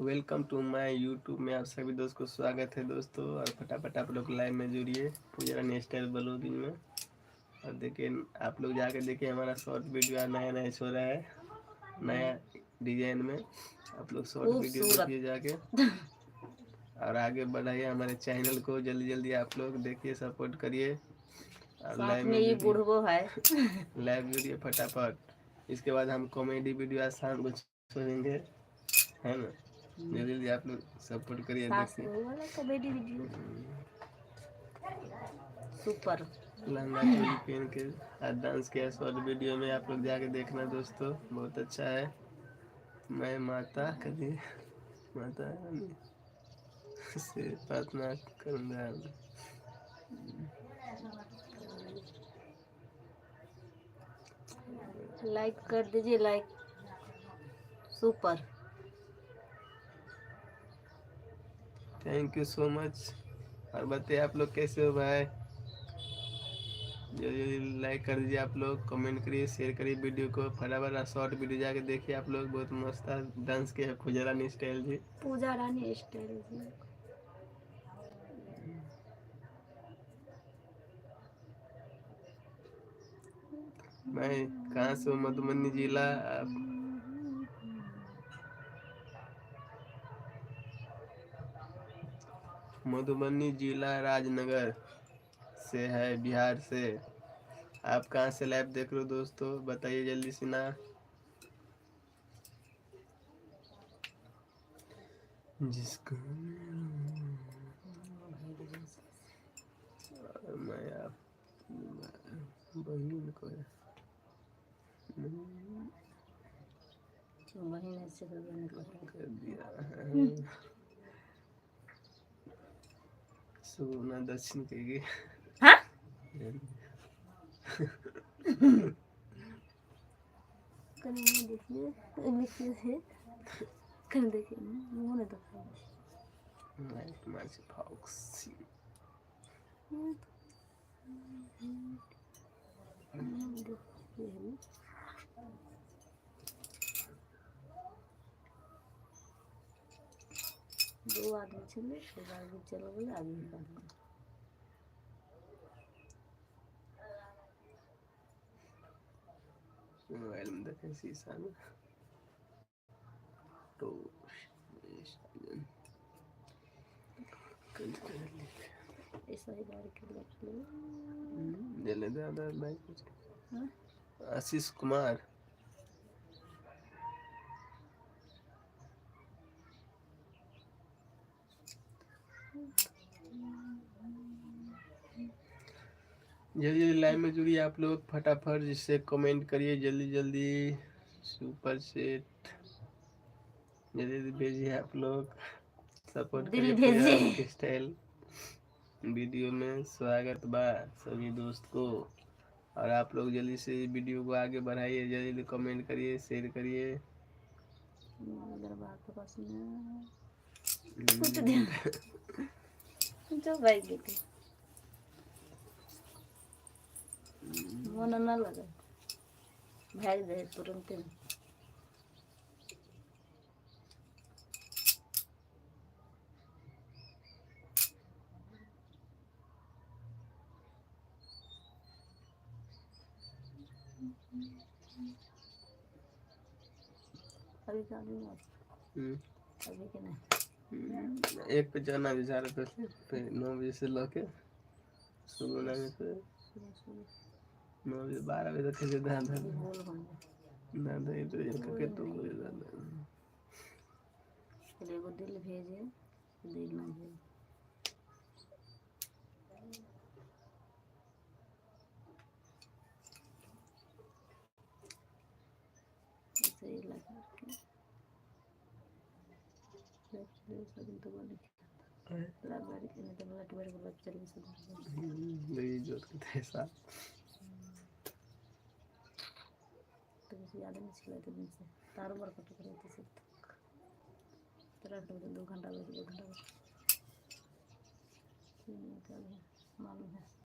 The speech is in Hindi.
वेलकम टू माय यूट्यूब में आप सभी दोस्त को स्वागत है दोस्तों। और फटाफट आप लोग लाइव में जुड़िए पूजा रानी स्टाइल ब्लॉगिंग में। और देखिए आप लोग जाके देखिए हमारा शॉर्ट वीडियो नया नया छो रहा है, नया डिजाइन में। आप लोग शॉर्ट वीडियो देखिए जाके और आगे बढ़ाइए हमारे चैनल को। जल्दी जल्दी आप लोग देखिए, सपोर्ट करिए और लाइव में ये बुढ़बो है लाइव जुड़िए फटाफट। इसके बाद हम कॉमेडी वीडियो आज शाम को छोड़ेंगे, है ना। जल्दी जल्दी आप लोग सपोर्ट करिए। देखिए comedy video super lehenga choli पहन के आज डांस किया शॉर्ट वीडियो में, आप लोग जाके देखना दोस्तों, बहुत अच्छा है। मैं माता कभी माता रानी से प्रार्थना करूँगा। लाइक कर दीजिए, like super. Thank you so much. और बताइए आप लोग कैसे हो भाई। जल्दी लाइक कर दीजिए आप लोग, कमेंट करिए, शेयर करिए वीडियो को फटाफट। शॉर्ट वीडियो जाके देखिए आप लोग, बहुत मस्त डांस किया पूजा रानी स्टाइल जी। पूजा रानी स्टाइल जी। मैं कहाँ से हूँ? मधुबनी जिला। मधुबनी जिला राजनगर से है, बिहार से। आप कहाँ से लाइव देख रहे हो दोस्तों, बताइए जल्दी से ना। जिसको मैं आप बहन को बहन से कर दिया है। सोना दक्षिण के हाँ देखिए देखिए मुंह तो लाइट मार्च फॉक्स। दो आदमी चले चलो बोले आदमी का मोबाइल में देखें शीशा में तो ऐसा ही बार के जले दादा भाई कुछ आशीष कुमार। जल्दी जल्दी लाइव में जुड़िए आप लोग फटाफट, जिससे कमेंट करिए जल्दी जल्दी। सुपर सेट जल्दी जल्दी भेजिए आप लोग, सपोर्ट करिए पूजा के स्टाइल वीडियो में। स्वागत बा सभी दोस्त को। और आप लोग जल्दी से वीडियो को आगे बढ़ाइए, जल्दी जल्दी कमेंट करिए, शेयर करिए। जो भाई बेटी मन ना लगे भेज दे तुरंत में। अभी का अभी के नहीं एक पे जाना बेचारा फिर 9 बजे से लगे सुबह 9 बजे से 9 बजे 12 बजे तक के दादा दादा तो एक तो एगो दिल भेजे, दिल ना भेजे। ऐसे ही लगा के तो बोले लाइब्रेरी के नहीं तो लाइब्रेरी को चल नहीं जो ऐसा तो किसी याद नहीं चला तो दिन से तार बार कट कर रहे थे तेरा 2 घंटा बजे 2 घंटा मालूम है।